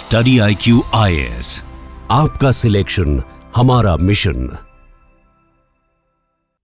Study IQ IAS, आपका selection हमारा mission.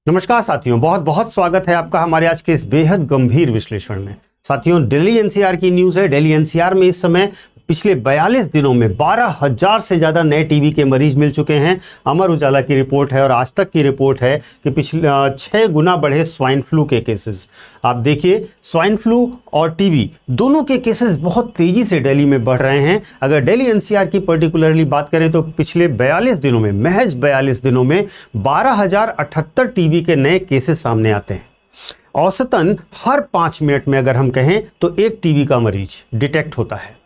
नमस्कार साथियों, बहुत बहुत स्वागत है आपका हमारे आज के इस बेहद गंभीर विश्लेषण में। साथियों, दिल्ली एनसीआर की न्यूज है। दिल्ली एनसीआर में इस समय पिछले 42 दिनों में 12,000 से ज्यादा नए टीबी के मरीज मिल चुके हैं। अमर उजाला की रिपोर्ट है और आज तक की रिपोर्ट है कि पिछले 6 गुना बढ़े स्वाइन फ्लू के केसेस। आप देखिए, स्वाइन फ्लू और टीबी दोनों के केसेस बहुत तेजी से दिल्ली में बढ़ रहे हैं। अगर दिल्ली एनसीआर की पर्टिकुलरली बात करें तो पिछले 42 दिनों में, महज 42 दिनों में 12,078 टीबी के नए केसेस सामने आते हैं। औसतन हर 5 मिनट में अगर हम कहें तो एक टीबी का मरीज डिटेक्ट होता है।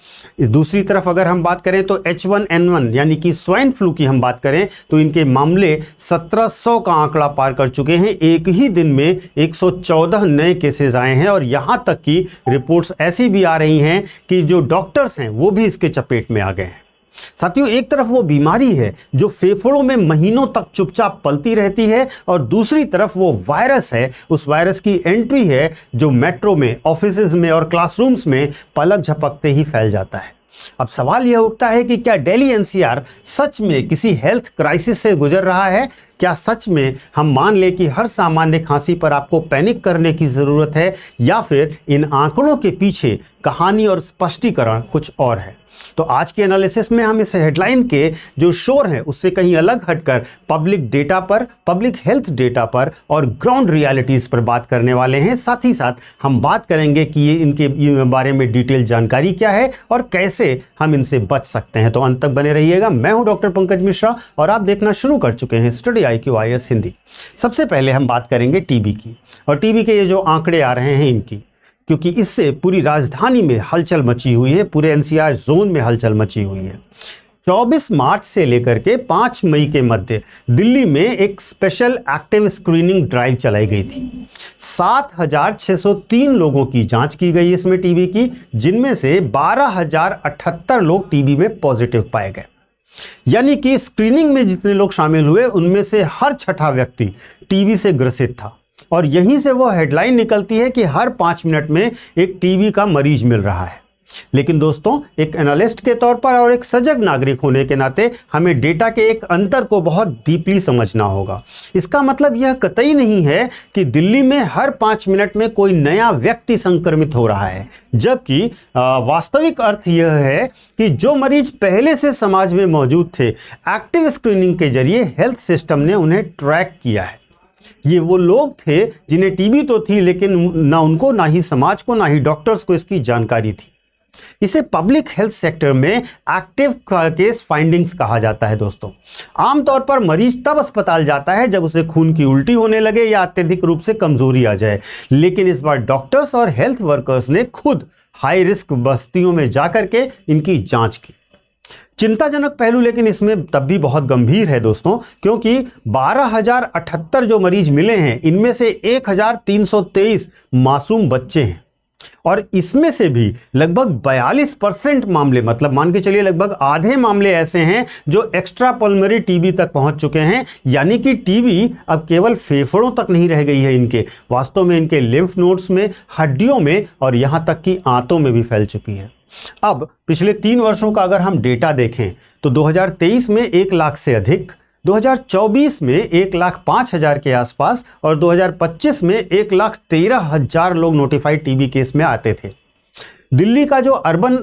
दूसरी तरफ अगर हम बात करें तो H1N1 यानी कि स्वाइन फ्लू की हम बात करें तो इनके मामले 1700 का आंकड़ा पार कर चुके हैं। एक ही दिन में 114 नए केसेस आए हैं और यहां तक कि रिपोर्ट्स ऐसी भी आ रही हैं कि जो डॉक्टर्स हैं वो भी इसके चपेट में आ गए हैं। साथियों, एक तरफ वो बीमारी है जो फेफड़ों में महीनों तक चुपचाप पलती रहती है और दूसरी तरफ वो वायरस है, उस वायरस की एंट्री है जो मेट्रो में, ऑफिसेज में और क्लासरूम्स में पलक झपकते ही फैल जाता है। अब सवाल यह उठता है कि क्या दिल्ली एनसीआर सच में किसी हेल्थ क्राइसिस से गुजर रहा है? क्या सच में हम मान लें कि हर सामान्य खांसी पर आपको पैनिक करने की ज़रूरत है, या फिर इन आंकड़ों के पीछे कहानी और स्पष्टीकरण कुछ और है? तो आज के एनालिसिस में हम इस हेडलाइन के जो शोर है उससे कहीं अलग हटकर पब्लिक डेटा पर, पब्लिक हेल्थ डेटा पर और ग्राउंड रियलिटीज़ पर बात करने वाले हैं। साथ ही साथ हम बात करेंगे कि ये इनके बारे में डिटेल जानकारी क्या है और कैसे हम इनसे बच सकते हैं। तो अंत तक बने रहिएगा। मैं हूं डॉक्टर पंकज मिश्रा और आप देखना शुरू कर चुके हैं स्टडी IQ IAS हिंदी। सबसे पहले हम बात करेंगे टीबी की, और टीबी के ये जो आंकड़े आ रहे हैं इनकी, क्योंकि इससे पूरी राजधानी में हलचल मची हुई है, पूरे एनसीआर जोन में हलचल मची हुई है। 24 मार्च से लेकर के 5 मई के मध्य दिल्ली में एक स्पेशल एक्टिव स्क्रीनिंग ड्राइव चलाई गई थी। 7,603 लोगों की जांच की गई इसमें टीबी की, जिनमें से 12,078 लोग टीबी में पॉजिटिव पाए गए। यानी कि स्क्रीनिंग में जितने लोग शामिल हुए उनमें से हर छठा व्यक्ति टीबी से ग्रसित था। और यहीं से वो हेडलाइन निकलती है कि हर 5 मिनट में एक टीबी का मरीज मिल रहा है। लेकिन दोस्तों, एक एनालिस्ट के तौर पर और एक सजग नागरिक होने के नाते हमें डेटा के एक अंतर को बहुत डीपली समझना होगा। इसका मतलब यह कतई नहीं है कि दिल्ली में हर 5 मिनट में कोई नया व्यक्ति संक्रमित हो रहा है, जबकि वास्तविक अर्थ यह है कि जो मरीज पहले से समाज में मौजूद थे, एक्टिव स्क्रीनिंग के जरिए हेल्थ सिस्टम ने उन्हें ट्रैक किया है। ये वो लोग थे जिन्हें टीबी तो थी, लेकिन ना उनको, ना ही समाज को, ना ही डॉक्टर्स को इसकी जानकारी थी। इसे पब्लिक हेल्थ सेक्टर में एक्टिव केस फाइंडिंग्स कहा जाता है। दोस्तों, आमतौर पर मरीज तब अस्पताल जाता है जब उसे खून की उल्टी होने लगे या अत्यधिक रूप से कमजोरी आ जाए, लेकिन इस बार डॉक्टर्स और हेल्थ वर्कर्स ने खुद हाई रिस्क बस्तियों में जाकर के इनकी जांच की। चिंताजनक पहलू लेकिन इसमें तब भी बहुत गंभीर है दोस्तों, क्योंकि 12,078 जो मरीज मिले हैं इनमें से 1,323 मासूम बच्चे हैं और इसमें से भी लगभग 42% मामले, मतलब मान के चलिए लगभग आधे मामले ऐसे हैं जो एक्स्ट्रा पल्मोनरी टीबी तक पहुंच चुके हैं। यानी कि टीबी अब केवल फेफड़ों तक नहीं रह गई है इनके, वास्तव में इनके लिम्फ नोड्स में, हड्डियों में और यहां तक कि आंतों में भी फैल चुकी है। अब पिछले 3 वर्षों का अगर हम डेटा देखें तो 2023 में 1 लाख से अधिक, 2024 में 1,05,000 के आसपास और 2025 में 1,13,000 लोग नोटिफाइड टीबी केस में आते थे। दिल्ली का जो अर्बन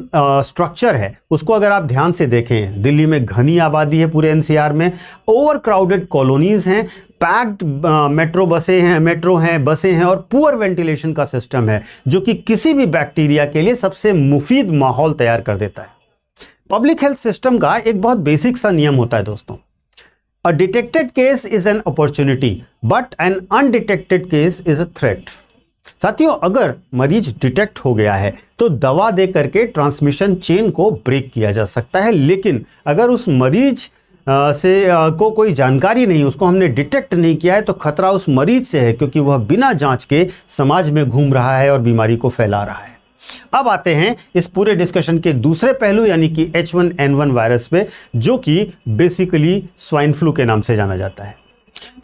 स्ट्रक्चर है उसको अगर आप ध्यान से देखें, दिल्ली में घनी आबादी है पूरे एनसीआर में, ओवर क्राउडेड कॉलोनीज हैं, पैक्ड मेट्रो हैं, बसें हैं और पुअर वेंटिलेशन का सिस्टम है, जो कि किसी भी बैक्टीरिया के लिए सबसे मुफीद माहौल तैयार कर देता है। पब्लिक हेल्थ सिस्टम का एक बहुत बेसिक सा नियम होता है दोस्तों, a detected case is an opportunity but an undetected case is a threat. साथियों, अगर मरीज डिटेक्ट हो गया है तो दवा दे करके ट्रांसमिशन चेन को ब्रेक किया जा सकता है, लेकिन अगर उस मरीज को कोई जानकारी नहीं, उसको हमने डिटेक्ट नहीं किया है, तो खतरा उस मरीज से है, क्योंकि वह बिना जांच के समाज में घूम रहा है और बीमारी को फैला रहा है। अब आते हैं इस पूरे डिस्कशन के दूसरे पहलू, यानी कि H1N1 वायरस पे, जो कि बेसिकली स्वाइन फ्लू के नाम से जाना जाता है।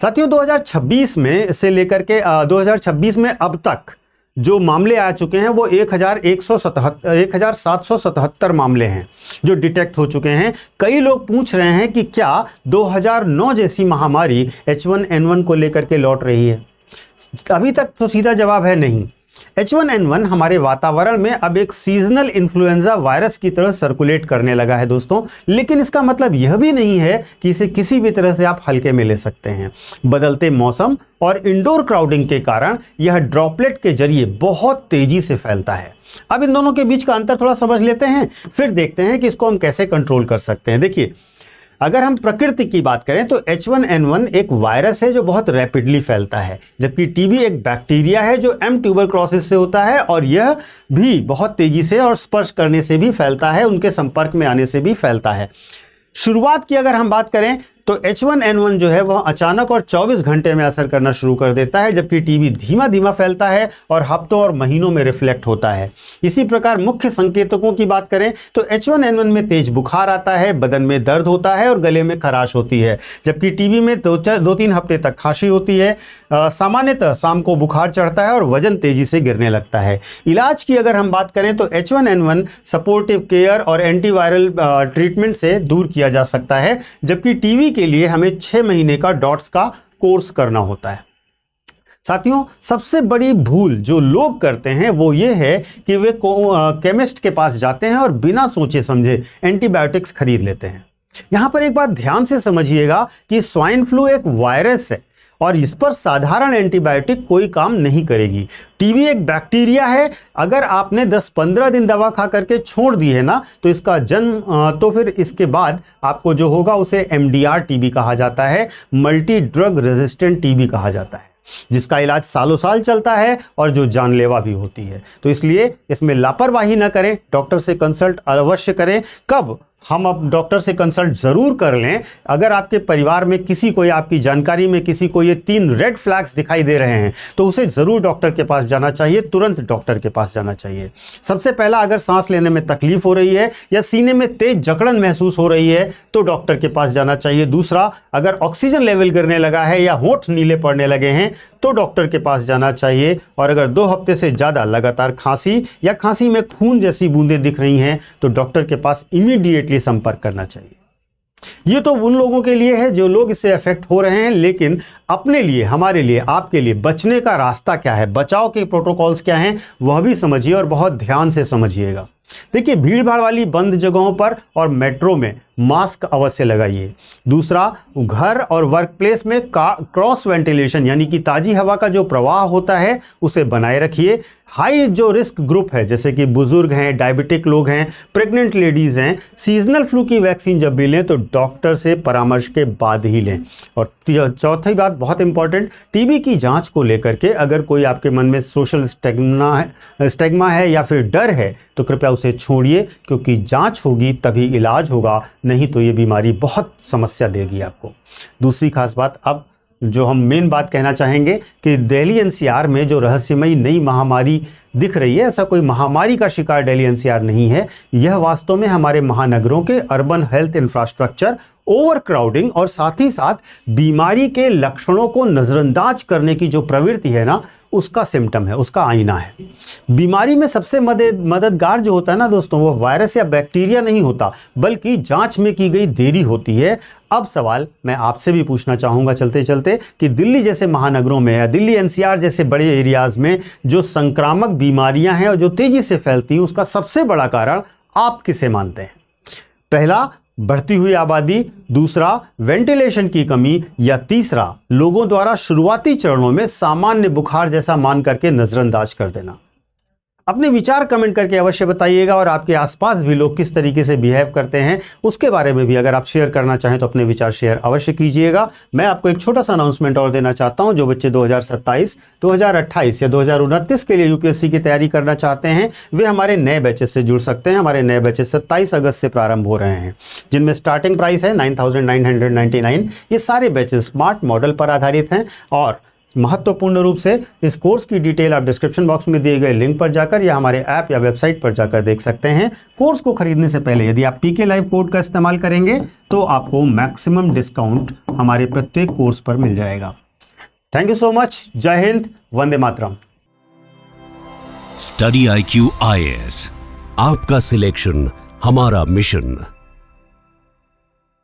साथियों, 2026 में से लेकर के 2026 में अब तक जो मामले आ चुके हैं वो 1777 मामले हैं जो डिटेक्ट हो चुके हैं। कई लोग पूछ रहे हैं कि क्या 2009 जैसी महामारी H1N1 को लेकर के लौट रही है। अभी तक तो सीधा जवाब है नहीं। H1N1 हमारे वातावरण में अब एक सीजनल इन्फ्लुएंजा वायरस की तरह सर्कुलेट करने लगा है दोस्तों, लेकिन इसका मतलब यह भी नहीं है कि इसे किसी भी तरह से आप हल्के में ले सकते हैं। बदलते मौसम और इंडोर क्राउडिंग के कारण यह ड्रॉपलेट के जरिए बहुत तेजी से फैलता है। अब इन दोनों के बीच का अंतर थोड़ा समझ लेते हैं, फिर देखते हैं कि इसको हम कैसे कंट्रोल कर सकते हैं। देखिए, अगर हम प्रकृति की बात करें तो H1N1 एक वायरस है जो बहुत रैपिडली फैलता है, जबकि टीबी एक बैक्टीरिया है जो एम ट्यूबरक्लोसिस से होता है और यह भी बहुत तेजी से और स्पर्श करने से भी फैलता है, उनके संपर्क में आने से भी फैलता है। शुरुआत की अगर हम बात करें तो H1N1 जो है वह अचानक और 24 घंटे में असर करना शुरू कर देता है, जबकि टीबी धीमा धीमा फैलता है और हफ्तों और महीनों में रिफ्लेक्ट होता है। इसी प्रकार मुख्य संकेतकों की बात करें तो H1N1 में तेज बुखार आता है, बदन में दर्द होता है और गले में खराश होती है, जबकि टीबी में 2-3 हफ्ते तक खांसी होती है। सामान्यतः शाम को बुखार चढ़ता है और वजन तेजी से गिरने लगता है। इलाज की अगर हम बात करें तो H1N1 सपोर्टिव केयर और एंटीवायरल ट्रीटमेंट से दूर किया जा सकता है, जबकि टीबी के लिए हमें 6 महीने का डॉट्स का कोर्स करना होता है। साथियों, सबसे बड़ी भूल जो लोग करते हैं वो ये है कि वे केमिस्ट के पास जाते हैं और बिना सोचे समझे एंटीबायोटिक्स खरीद लेते हैं। यहां पर एक बात ध्यान से समझिएगा कि स्वाइन फ्लू एक वायरस है और इस पर साधारण एंटीबायोटिक कोई काम नहीं करेगी। टीबी एक बैक्टीरिया है, अगर आपने 10-15 दिन दवा खा करके छोड़ दी है ना तो इसका जन्म तो फिर इसके बाद आपको जो होगा उसे MDR टीबी कहा जाता है, मल्टी ड्रग रेजिस्टेंट टीबी कहा जाता है, जिसका इलाज सालों साल चलता है और जो जानलेवा भी होती है। तो इसलिए इसमें लापरवाही ना करें, डॉक्टर से कंसल्ट अवश्य करें। कब हम अब डॉक्टर से कंसल्ट जरूर कर लें, अगर आपके परिवार में किसी को या आपकी जानकारी में किसी को ये 3 रेड फ्लैग्स दिखाई दे रहे हैं तो उसे जरूर डॉक्टर के पास जाना चाहिए, तुरंत डॉक्टर के पास जाना चाहिए। सबसे पहला, अगर सांस लेने में तकलीफ हो रही है या सीने में तेज जकड़न महसूस हो रही है तो डॉक्टर के पास जाना चाहिए। दूसरा, अगर ऑक्सीजन लेवल गिरने लगा है या होंठ नीले पड़ने लगे हैं तो डॉक्टर के पास जाना चाहिए। और अगर 2 हफ्ते से ज़्यादा लगातार खांसी या खांसी में खून जैसी बूंदें दिख रही हैं तो डॉक्टर के पास इमीडिएटली संपर्क करना चाहिए। ये तो उन लोगों के लिए है जो लोग इससे अफेक्ट हो रहे हैं, लेकिन अपने लिए, हमारे लिए, आपके लिए बचने का रास्ता क्या है, बचाव के प्रोटोकॉल्स क्या हैं, वह भी समझिए और बहुत ध्यान से समझिएगा। देखिए, भीड़ भाड़ वाली बंद जगहों पर और मेट्रो में मास्क अवश्य लगाइए। दूसरा, घर और वर्क प्लेस में क्रॉस वेंटिलेशन यानी कि ताजी हवा का जो प्रवाह होता है उसे बनाए रखिए। हाई जो रिस्क ग्रुप है जैसे कि बुजुर्ग हैं, डायबिटिक लोग हैं, प्रेग्नेंट लेडीज़ हैं, सीजनल फ्लू की वैक्सीन जब भी लें तो डॉक्टर से परामर्श के बाद ही लें। और चौथी बात बहुत इंपॉर्टेंट, टीबी की जांच को लेकर के अगर कोई आपके मन में सोशल स्टिग्मा है या फिर डर है तो कृपया उसे छोड़िए, क्योंकि जांच होगी तभी इलाज होगा, नहीं तो ये बीमारी बहुत समस्या देगी आपको। दूसरी खास बात, अब जो हम मेन बात कहना चाहेंगे कि दिल्ली NCR में जो रहस्यमयी नई महामारी दिख रही है, ऐसा कोई महामारी का शिकार दिल्ली NCR नहीं है। यह वास्तव में हमारे महानगरों के urban health infrastructure, over crowding और साथ ही साथ बीमारी के लक्षणों को नज़रअंदाज करने की जो प्रवृत्ति है ना, उसका सिम्टम है, उसका आईना है। बीमारी में सबसे मददगार जो होता है ना दोस्तों, वो वायरस या बैक्टीरिया नहीं होता, बल्कि जांच में की गई देरी होती है। अब सवाल मैं आपसे भी पूछना चाहूँगा चलते चलते कि दिल्ली जैसे महानगरों में या दिल्ली NCR जैसे बड़े एरियाज़ में जो संक्रामक बीमारियां हैं और जो तेज़ी से फैलती हैं, उसका सबसे बड़ा कारण आप किसे मानते हैं? पहला, बढ़ती हुई आबादी, दूसरा वेंटिलेशन की कमी, या तीसरा लोगों द्वारा शुरुआती चरणों में सामान्य बुखार जैसा मान करके नजरअंदाज कर देना। अपने विचार कमेंट करके अवश्य बताइएगा और आपके आसपास भी लोग किस तरीके से बिहेव करते हैं उसके बारे में भी अगर आप शेयर करना चाहें तो अपने विचार शेयर अवश्य कीजिएगा। मैं आपको एक छोटा सा अनाउंसमेंट और देना चाहता हूं। जो बच्चे 2027, 2028 या 2029 के लिए UPSC की तैयारी करना चाहते हैं वे हमारे नए बैचेस से जुड़ सकते हैं। हमारे नए बैचेस 27 अगस्त से प्रारंभ हो रहे हैं, जिनमें स्टार्टिंग प्राइस है 9,999। ये सारे बैचेस स्मार्ट मॉडल पर आधारित हैं और महत्वपूर्ण रूप से इस कोर्स की डिटेल आप डिस्क्रिप्शन बॉक्स में दिए गए लिंक पर जाकर या हमारे ऐप या वेबसाइट पर जाकर देख सकते हैं। कोर्स को खरीदने से पहले यदि आप PK लाइव कोड का इस्तेमाल करेंगे तो आपको मैक्सिमम डिस्काउंट हमारे प्रत्येक कोर्स पर मिल जाएगा। Thank you so much. जय Hind, Vande Mataram. Study IQ IAS, आपका सिलेक्शन हमारा मिशन।